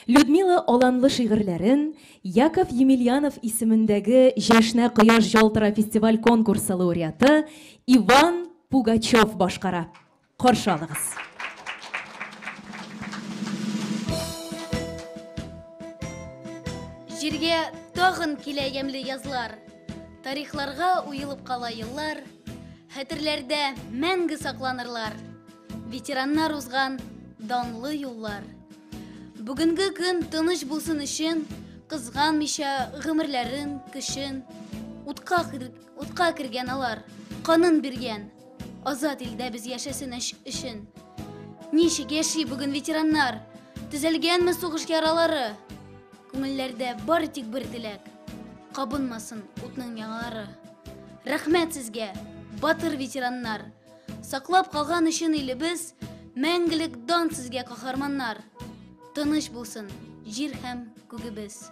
Людмила Оланлы шигырьләрен Яков Емельянов исемендәге Җәшнә Кояш Ялтыра фестиваль конкурсы лауреаты Иван Пугачев башкара. Каршы алыгыз. Җиргә тагын килә ямьле язлар, тарихларга уелып кала еллар, хәтерләрдә мәңге сакланырлар, ветераннар узган данлы юллар. Бүгенге көн тыныч булсын өчен, кызганмыйча гомерләрен, көчен, утка кергән алар, канын биргән, азат илдә без яшәсен өчен. Ничек яши бүген ветераннар, төзәлгәнме сугыш яралары? Күңелләрдә бары тик бер теләк, кабынмасын утның яңалары. Рәхмәт сезгә, батыр ветераннар, саклап калган өчен илебез, мәңгелек дан сезгә каһарманнар. Тыныч булсын җир һәм күгебез.